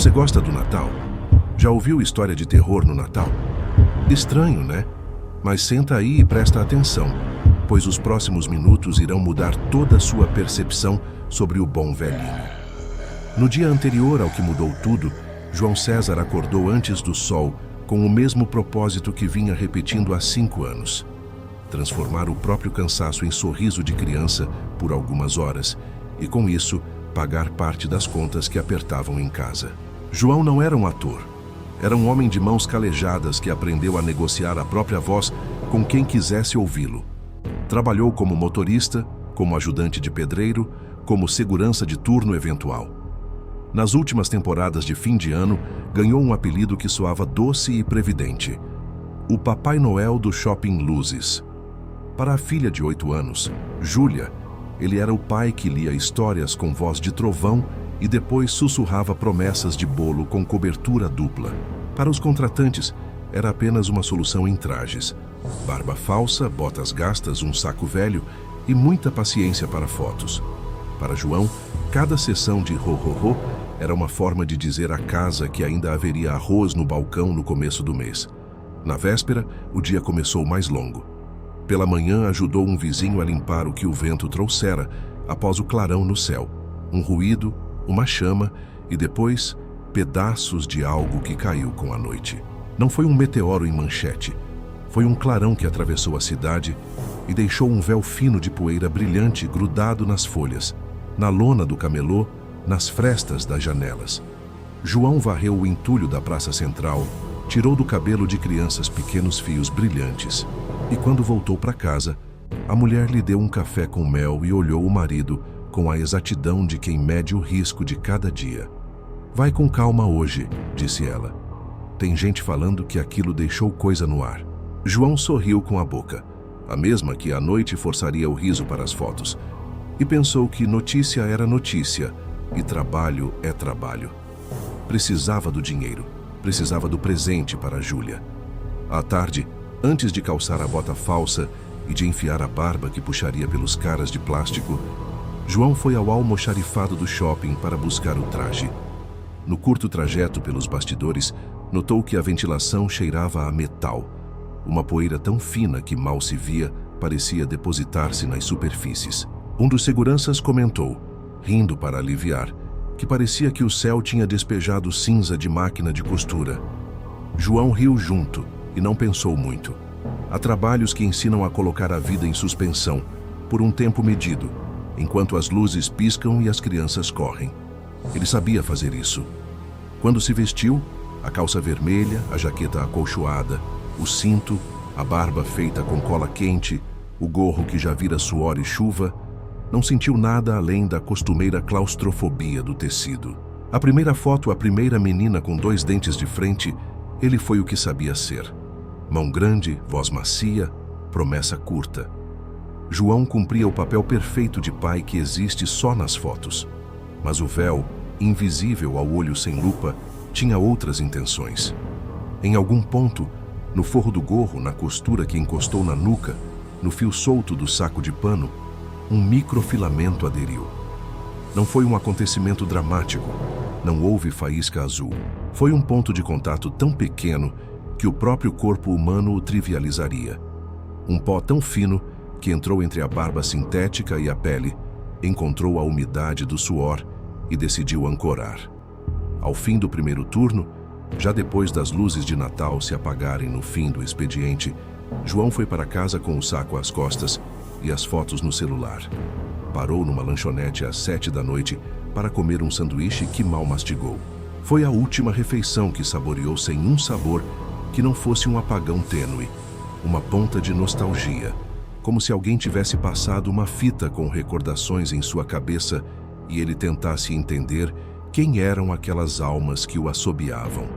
Você gosta do Natal? Já ouviu história de terror no Natal? Estranho, né? Mas senta aí e presta atenção, pois os próximos minutos irão mudar toda a sua percepção sobre o bom velhinho. No dia anterior ao que mudou tudo, João César acordou antes do sol com o mesmo propósito que vinha repetindo há 5 anos. Transformar o próprio cansaço em sorriso de criança por algumas horas e, com isso, pagar parte das contas que apertavam em casa. João não era um ator. Era um homem de mãos calejadas que aprendeu a negociar a própria voz com quem quisesse ouvi-lo. Trabalhou como motorista, como ajudante de pedreiro, como segurança de turno eventual. Nas últimas temporadas de fim de ano, ganhou um apelido que soava doce e previdente: o Papai Noel do Shopping Luzes. Para a filha de 8 anos, Júlia, ele era o pai que lia histórias com voz de trovão e depois sussurrava promessas de bolo com cobertura dupla. Para os contratantes, era apenas uma solução em trajes: barba falsa, botas gastas, um saco velho e muita paciência para fotos. Para João, cada sessão de ho-ho-ho era uma forma de dizer à casa que ainda haveria arroz no balcão no começo do mês. Na véspera, o dia começou mais longo. Pela manhã, ajudou um vizinho a limpar o que o vento trouxera após o clarão no céu. Um ruído, uma chama e depois pedaços de algo que caiu com a noite. Não foi um meteoro em manchete. Foi um clarão que atravessou a cidade e deixou um véu fino de poeira brilhante grudado nas folhas, na lona do camelô, nas frestas das janelas. João varreu o entulho da praça central, tirou do cabelo de crianças pequenos fios brilhantes. E quando voltou para casa, a mulher lhe deu um café com mel e olhou o marido com a exatidão de quem mede o risco de cada dia. "Vai com calma hoje", disse ela. "Tem gente falando que aquilo deixou coisa no ar." João sorriu com a boca, a mesma que à noite forçaria o riso para as fotos, e pensou que notícia era notícia e trabalho é trabalho. Precisava do dinheiro, precisava do presente para Júlia. À tarde, antes de calçar a bota falsa e de enfiar a barba que puxaria pelos caras de plástico, João foi ao almoxarifado do shopping para buscar o traje. No curto trajeto pelos bastidores, notou que a ventilação cheirava a metal. Uma poeira tão fina que mal se via parecia depositar-se nas superfícies. Um dos seguranças comentou, rindo para aliviar, que parecia que o céu tinha despejado cinza de máquina de costura. João riu junto e não pensou muito. Há trabalhos que ensinam a colocar a vida em suspensão, por um tempo medido, enquanto as luzes piscam e as crianças correm. Ele sabia fazer isso. Quando se vestiu, a calça vermelha, a jaqueta acolchoada, o cinto, a barba feita com cola quente, o gorro que já vira suor e chuva, não sentiu nada além da costumeira claustrofobia do tecido. A primeira foto, a primeira menina com 2 dentes de frente, ele foi o que sabia ser. Mão grande, voz macia, promessa curta. João cumpria o papel perfeito de pai que existe só nas fotos. Mas o véu, invisível ao olho sem lupa, tinha outras intenções. Em algum ponto, no forro do gorro, na costura que encostou na nuca, no fio solto do saco de pano, um microfilamento aderiu. Não foi um acontecimento dramático, não houve faísca azul. Foi um ponto de contato tão pequeno que o próprio corpo humano o trivializaria. Um pó tão fino que entrou entre a barba sintética e a pele, encontrou a umidade do suor e decidiu ancorar. Ao fim do primeiro turno, já depois das luzes de Natal se apagarem no fim do expediente, João foi para casa com o saco às costas e as fotos no celular. Parou numa lanchonete às 7 da noite para comer um sanduíche que mal mastigou. Foi a última refeição que saboreou sem um sabor que não fosse um apagão tênue, uma ponta de nostalgia, como se alguém tivesse passado uma fita com recordações em sua cabeça e ele tentasse entender quem eram aquelas almas que o assobiavam.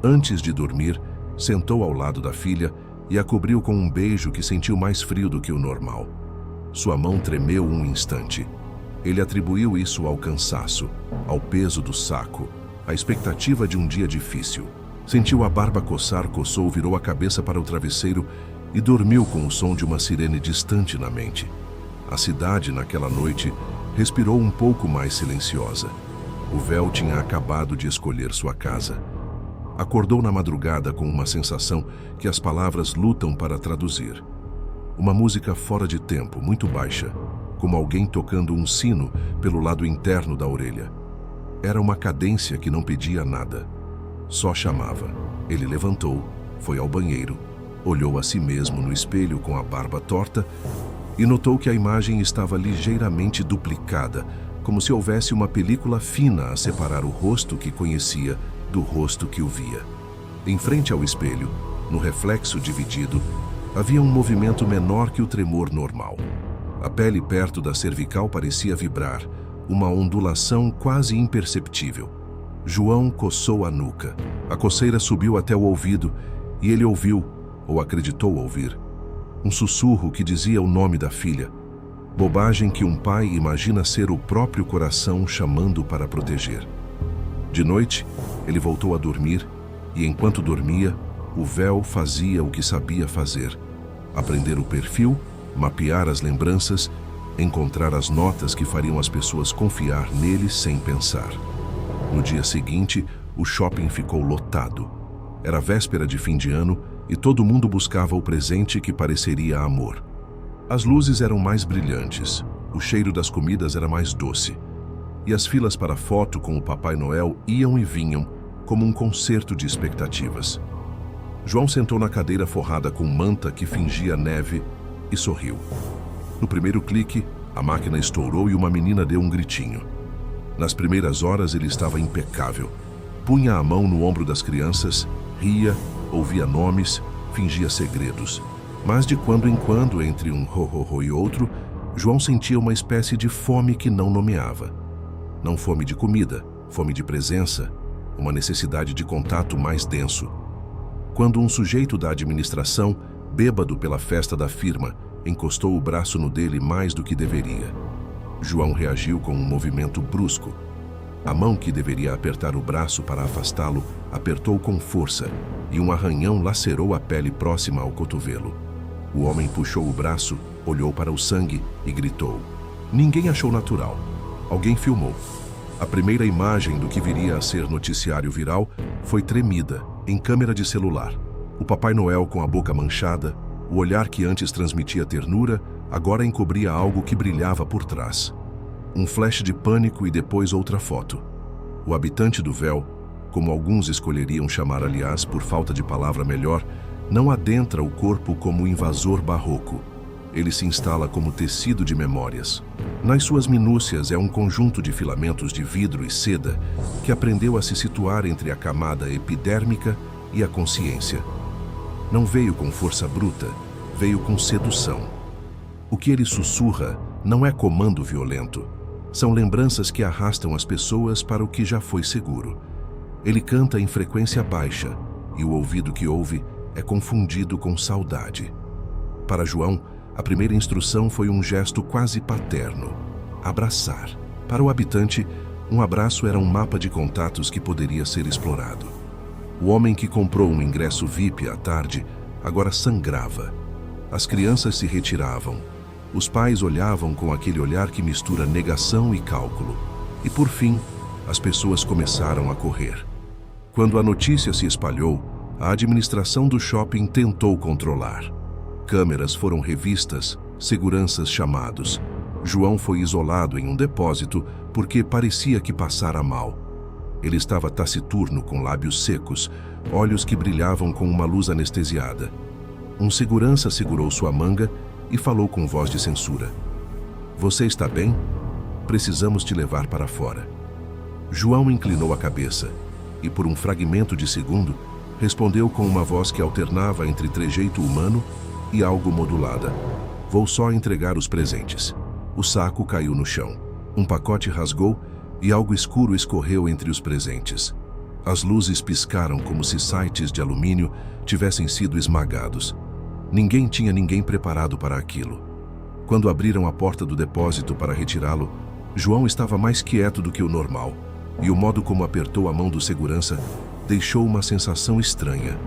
Antes de dormir, sentou ao lado da filha e a cobriu com um beijo que sentiu mais frio do que o normal. Sua mão tremeu um instante. Ele atribuiu isso ao cansaço, ao peso do saco, à expectativa de um dia difícil. Sentiu a barba coçar, coçou, virou a cabeça para o travesseiro e dormiu com o som de uma sirene distante na mente. A cidade, naquela noite, respirou um pouco mais silenciosa. O véu tinha acabado de escolher sua casa. Acordou na madrugada com uma sensação que as palavras lutam para traduzir. Uma música fora de tempo, muito baixa, como alguém tocando um sino pelo lado interno da orelha. Era uma cadência que não pedia nada, só chamava. Ele levantou, foi ao banheiro, olhou a si mesmo no espelho com a barba torta e notou que a imagem estava ligeiramente duplicada, como se houvesse uma película fina a separar o rosto que conhecia do rosto que o via. Em frente ao espelho, no reflexo dividido, havia um movimento menor que o tremor normal. A pele perto da cervical parecia vibrar, uma ondulação quase imperceptível. João coçou a nuca. A coceira subiu até o ouvido e ele ouviu, ou acreditou ouvir, um sussurro que dizia o nome da filha. Bobagem que um pai imagina ser o próprio coração chamando para proteger. De noite, ele voltou a dormir e, enquanto dormia, o véu fazia o que sabia fazer: aprender o perfil, mapear as lembranças, encontrar as notas que fariam as pessoas confiar nele sem pensar. No dia seguinte, o shopping ficou lotado. Era véspera de fim de ano e todo mundo buscava o presente que pareceria amor. As luzes eram mais brilhantes, o cheiro das comidas era mais doce, e as filas para foto com o Papai Noel iam e vinham, como um concerto de expectativas. João sentou na cadeira forrada com manta que fingia neve e sorriu. No primeiro clique, a máquina estourou e uma menina deu um gritinho. Nas primeiras horas ele estava impecável. Punha a mão no ombro das crianças, ria, ouvia nomes, fingia segredos. Mas de quando em quando, entre um ho-ho-ho e outro, João sentia uma espécie de fome que não nomeava. Não fome de comida, fome de presença, uma necessidade de contato mais denso. Quando um sujeito da administração, bêbado pela festa da firma, encostou o braço no dele mais do que deveria. João reagiu com um movimento brusco. A mão que deveria apertar o braço para afastá-lo, apertou com força, e um arranhão lacerou a pele próxima ao cotovelo. O homem puxou o braço, olhou para o sangue e gritou. Ninguém achou natural. Alguém filmou. A primeira imagem do que viria a ser noticiário viral foi tremida, em câmera de celular. O Papai Noel com a boca manchada, o olhar que antes transmitia ternura, agora encobria algo que brilhava por trás. Um flash de pânico e depois outra foto. O habitante do véu, como alguns escolheriam chamar aliás por falta de palavra melhor, não adentra o corpo como invasor barroco. Ele se instala como tecido de memórias. Nas suas minúcias é um conjunto de filamentos de vidro e seda que aprendeu a se situar entre a camada epidérmica e a consciência. Não veio com força bruta, veio com sedução. O que ele sussurra não é comando violento. São lembranças que arrastam as pessoas para o que já foi seguro. Ele canta em frequência baixa e o ouvido que ouve é confundido com saudade. Para João, a primeira instrução foi um gesto quase paterno: abraçar. Para o habitante, um abraço era um mapa de contatos que poderia ser explorado. O homem que comprou um ingresso VIP à tarde agora sangrava. As crianças se retiravam. Os pais olhavam com aquele olhar que mistura negação e cálculo. E por fim, as pessoas começaram a correr. Quando a notícia se espalhou, a administração do shopping tentou controlar. Câmeras foram revistas, seguranças chamados. João foi isolado em um depósito porque parecia que passara mal. Ele estava taciturno, com lábios secos, olhos que brilhavam com uma luz anestesiada. Um segurança segurou sua manga e falou com voz de censura. Você está bem? Precisamos te levar para fora. João inclinou a cabeça e, por um fragmento de segundo, respondeu com uma voz que alternava entre trejeito humano e algo modulada. Vou só entregar os presentes. O saco caiu no chão. Um pacote rasgou e algo escuro escorreu entre os presentes. As luzes piscaram como se sites de alumínio tivessem sido esmagados. Ninguém tinha ninguém preparado para aquilo. Quando abriram a porta do depósito para retirá-lo, João estava mais quieto do que o normal, e o modo como apertou a mão do segurança deixou uma sensação estranha.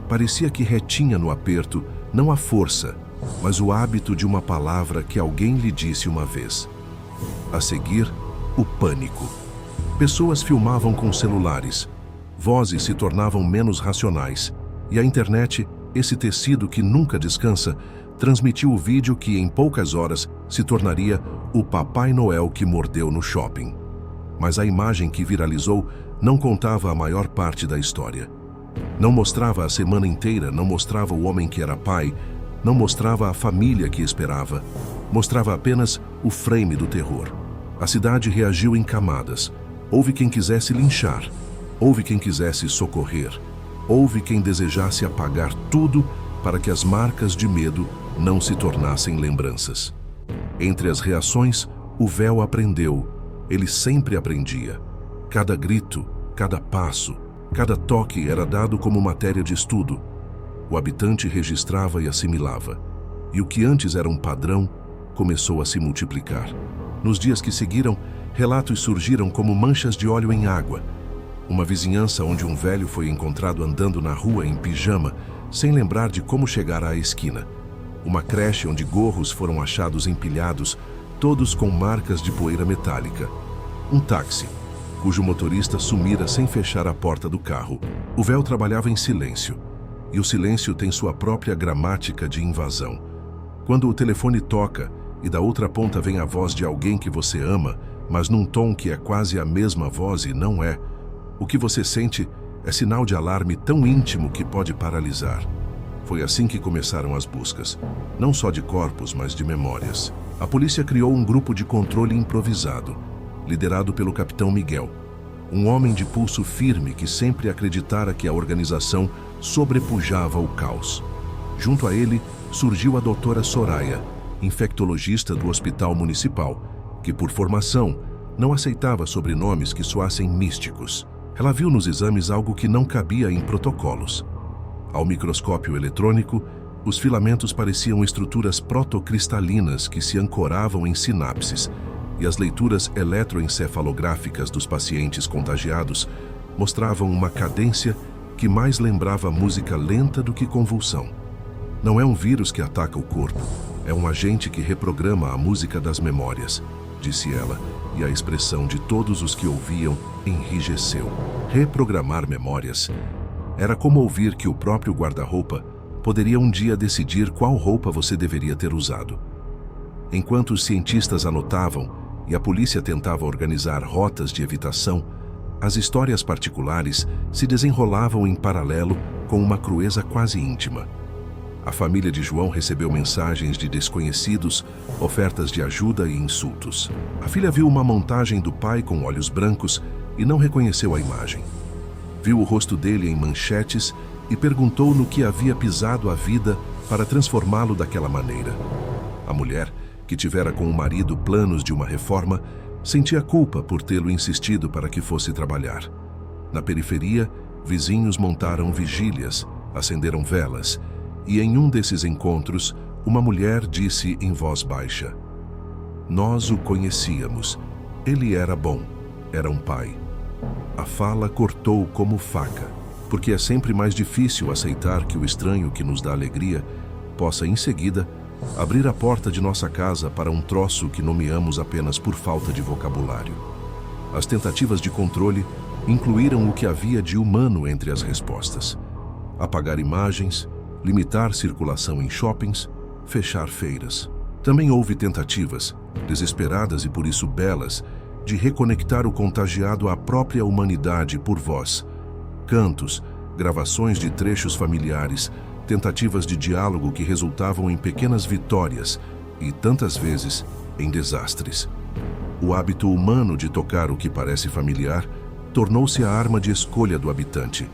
Parecia que retinha no aperto não a força, mas o hábito de uma palavra que alguém lhe disse uma vez. A seguir, o pânico. Pessoas filmavam com celulares, vozes se tornavam menos racionais, e a internet, esse tecido que nunca descansa, transmitiu o vídeo que em poucas horas se tornaria o Papai Noel que mordeu no shopping. Mas a imagem que viralizou não contava a maior parte da história. Não mostrava a semana inteira, não mostrava o homem que era pai, não mostrava a família que esperava. Mostrava apenas o frame do terror. A cidade reagiu em camadas. Houve quem quisesse linchar, houve quem quisesse socorrer, houve quem desejasse apagar tudo para que as marcas de medo não se tornassem lembranças. Entre as reações, o véu aprendeu. Ele sempre aprendia. Cada grito, cada passo, cada toque era dado como matéria de estudo. O habitante registrava e assimilava. E o que antes era um padrão, começou a se multiplicar. Nos dias que seguiram, relatos surgiram como manchas de óleo em água. Uma vizinhança onde um velho foi encontrado andando na rua em pijama, sem lembrar de como chegar à esquina. Uma creche onde gorros foram achados empilhados, todos com marcas de poeira metálica. Um táxi, cujo motorista sumira sem fechar a porta do carro. O véu trabalhava em silêncio, e o silêncio tem sua própria gramática de invasão. Quando o telefone toca e da outra ponta vem a voz de alguém que você ama, mas num tom que é quase a mesma voz e não é, o que você sente é sinal de alarme tão íntimo que pode paralisar. Foi assim que começaram as buscas, não só de corpos, mas de memórias. A polícia criou um grupo de controle improvisado, liderado pelo capitão Miguel, um homem de pulso firme que sempre acreditara que a organização sobrepujava o caos. Junto a ele, surgiu a doutora Soraya, infectologista do Hospital Municipal, que por formação não aceitava sobrenomes que soassem místicos. Ela viu nos exames algo que não cabia em protocolos. Ao microscópio eletrônico, os filamentos pareciam estruturas protocristalinas que se ancoravam em sinapses, e as leituras eletroencefalográficas dos pacientes contagiados mostravam uma cadência que mais lembrava música lenta do que convulsão. Não é um vírus que ataca o corpo, é um agente que reprograma a música das memórias, disse ela, e a expressão de todos os que ouviam enrijeceu. Reprogramar memórias era como ouvir que o próprio guarda-roupa poderia um dia decidir qual roupa você deveria ter usado. Enquanto os cientistas anotavam e a polícia tentava organizar rotas de evitação, as histórias particulares se desenrolavam em paralelo com uma crueza quase íntima. A família de João recebeu mensagens de desconhecidos, ofertas de ajuda e insultos. A filha viu uma montagem do pai com olhos brancos e não reconheceu a imagem. Viu o rosto dele em manchetes e perguntou no que havia pisado a vida para transformá-lo daquela maneira. A mulher, que tivera com o marido planos de uma reforma, sentia culpa por tê-lo insistido para que fosse trabalhar. Na periferia, vizinhos montaram vigílias, acenderam velas, e em um desses encontros, uma mulher disse em voz baixa: "Nós o conhecíamos. Ele era bom. Era um pai." A fala cortou como faca, porque é sempre mais difícil aceitar que o estranho que nos dá alegria possa, em seguida, abrir a porta de nossa casa para um troço que nomeamos apenas por falta de vocabulário. As tentativas de controle incluíram o que havia de humano entre as respostas: apagar imagens, limitar circulação em shoppings, fechar feiras. Também houve tentativas, desesperadas e por isso belas, de reconectar o contagiado à própria humanidade por voz. Cantos, gravações de trechos familiares, tentativas de diálogo que resultavam em pequenas vitórias e, tantas vezes, em desastres. O hábito humano de tocar o que parece familiar tornou-se a arma de escolha do habitante.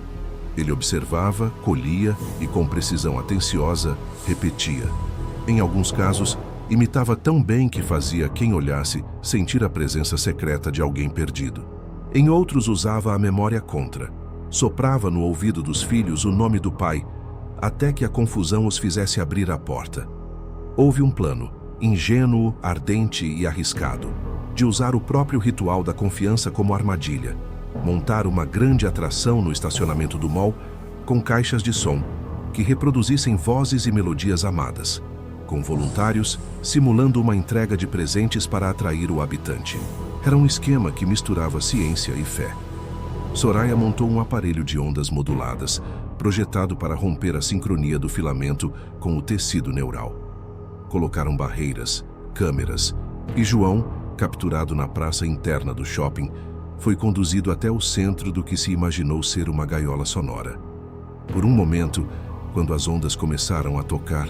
Ele observava, colhia e, com precisão atenciosa, repetia. Em alguns casos, imitava tão bem que fazia quem olhasse sentir a presença secreta de alguém perdido. Em outros, usava a memória contra. Soprava no ouvido dos filhos o nome do pai, até que a confusão os fizesse abrir a porta. Houve um plano, ingênuo, ardente e arriscado, de usar o próprio ritual da confiança como armadilha. Montar uma grande atração no estacionamento do mall com caixas de som que reproduzissem vozes e melodias amadas, com voluntários simulando uma entrega de presentes para atrair o habitante. Era um esquema que misturava ciência e fé. Soraya montou um aparelho de ondas moduladas, projetado para romper a sincronia do filamento com o tecido neural. Colocaram barreiras, câmeras, e João, capturado na praça interna do shopping, foi conduzido até o centro do que se imaginou ser uma gaiola sonora. Por um momento, quando as ondas começaram a tocar,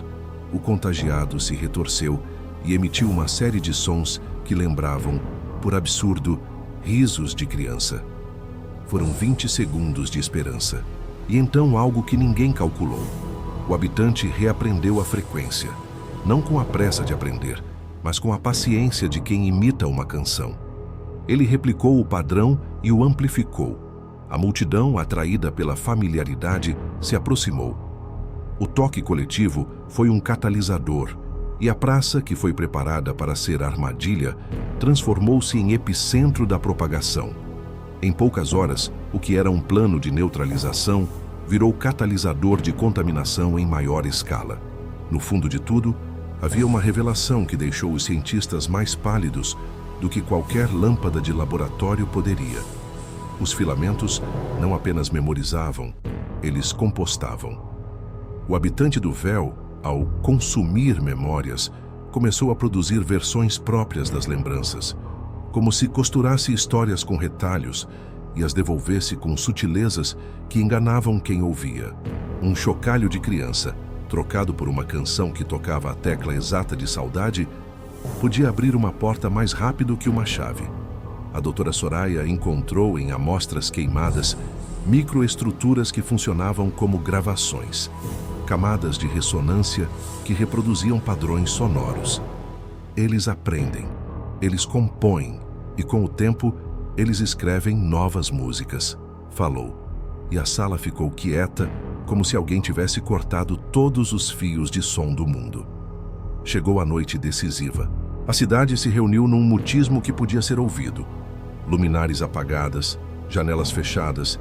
o contagiado se retorceu e emitiu uma série de sons que lembravam, por absurdo, risos de criança. Foram 20 segundos de esperança. E então algo que ninguém calculou. O habitante reaprendeu a frequência. Não com a pressa de aprender, mas com a paciência de quem imita uma canção. Ele replicou o padrão e o amplificou. A multidão, atraída pela familiaridade, se aproximou. O toque coletivo foi um catalisador, e a praça, que foi preparada para ser armadilha, transformou-se em epicentro da propagação. Em poucas horas, o que era um plano de neutralização virou catalisador de contaminação em maior escala. No fundo de tudo, havia uma revelação que deixou os cientistas mais pálidos do que qualquer lâmpada de laboratório poderia. Os filamentos não apenas memorizavam, eles compostavam. O habitante do véu, ao consumir memórias, começou a produzir versões próprias das lembranças, como se costurasse histórias com retalhos e as devolvesse com sutilezas que enganavam quem ouvia. Um chocalho de criança, trocado por uma canção que tocava a tecla exata de saudade, podia abrir uma porta mais rápido que uma chave. A doutora Soraya encontrou em amostras queimadas microestruturas que funcionavam como gravações, camadas de ressonância que reproduziam padrões sonoros. Eles aprendem, eles compõem e, com o tempo, eles escrevem novas músicas, falou. E a sala ficou quieta, como se alguém tivesse cortado todos os fios de som do mundo. Chegou a noite decisiva. A cidade se reuniu num mutismo que podia ser ouvido. Luminares apagadas, janelas fechadas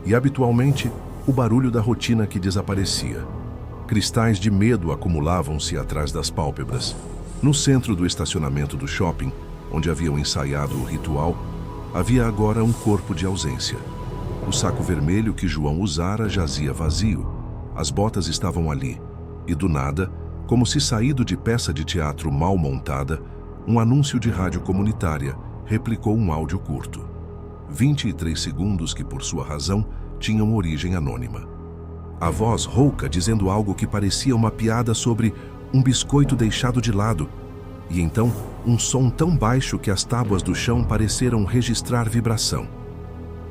e, habitualmente, o barulho da rotina que desaparecia. Cristais de medo acumulavam-se atrás das pálpebras. No centro do estacionamento do shopping, onde haviam ensaiado o ritual, havia agora um corpo de ausência. O saco vermelho que João usara jazia vazio. As botas estavam ali. E do nada, como se saído de peça de teatro mal montada, um anúncio de rádio comunitária replicou um áudio curto. 23 segundos que, por sua razão, tinham origem anônima. A voz rouca dizendo algo que parecia uma piada sobre um biscoito deixado de lado. E então, um som tão baixo que as tábuas do chão pareceram registrar vibração.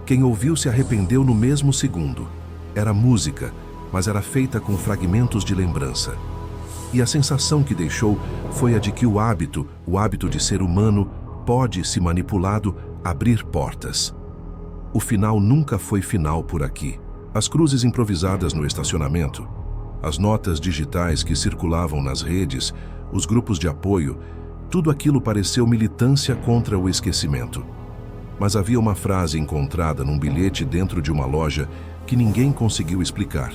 Quem ouviu se arrependeu no mesmo segundo. Era música, mas era feita com fragmentos de lembrança. E a sensação que deixou foi a de que o hábito de ser humano, pode, se manipulado, abrir portas. O final nunca foi final por aqui. As cruzes improvisadas no estacionamento, as notas digitais que circulavam nas redes, os grupos de apoio, tudo aquilo pareceu militância contra o esquecimento. Mas havia uma frase encontrada num bilhete dentro de uma loja que ninguém conseguiu explicar.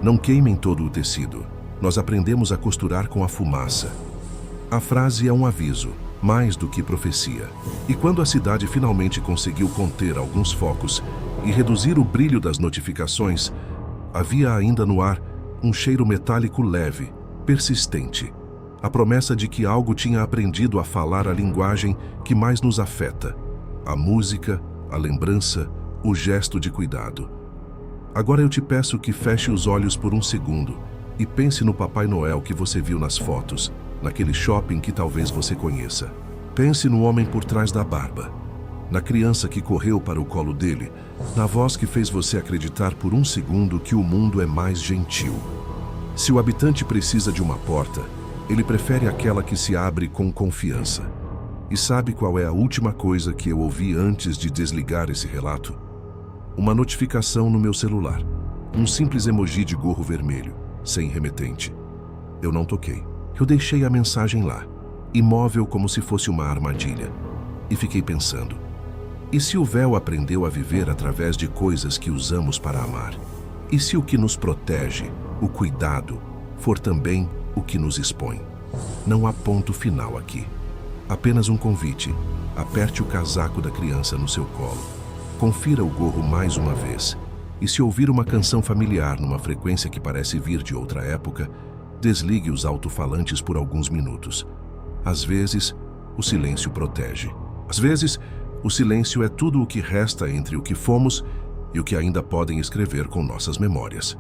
Não queimem todo o tecido. Nós aprendemos a costurar com a fumaça. A frase é um aviso, mais do que profecia. E quando a cidade finalmente conseguiu conter alguns focos e reduzir o brilho das notificações, havia ainda no ar um cheiro metálico leve, persistente. A promessa de que algo tinha aprendido a falar a linguagem que mais nos afeta. A música, a lembrança, o gesto de cuidado. Agora eu te peço que feche os olhos por um segundo e pense no Papai Noel que você viu nas fotos, naquele shopping que talvez você conheça. Pense no homem por trás da barba, na criança que correu para o colo dele, na voz que fez você acreditar por um segundo que o mundo é mais gentil. Se o habitante precisa de uma porta, ele prefere aquela que se abre com confiança. E sabe qual é a última coisa que eu ouvi antes de desligar esse relato? Uma notificação no meu celular. Um simples emoji de gorro vermelho, sem remetente. Eu não toquei. Eu deixei a mensagem lá, imóvel como se fosse uma armadilha. E fiquei pensando, e se o véu aprendeu a viver através de coisas que usamos para amar? E se o que nos protege, o cuidado, for também o que nos expõe? Não há ponto final aqui. Apenas um convite. Aperte o casaco da criança no seu colo. Confira o gorro mais uma vez. E se ouvir uma canção familiar numa frequência que parece vir de outra época, desligue os alto-falantes por alguns minutos. Às vezes, o silêncio protege. Às vezes, o silêncio é tudo o que resta entre o que fomos e o que ainda podem escrever com nossas memórias.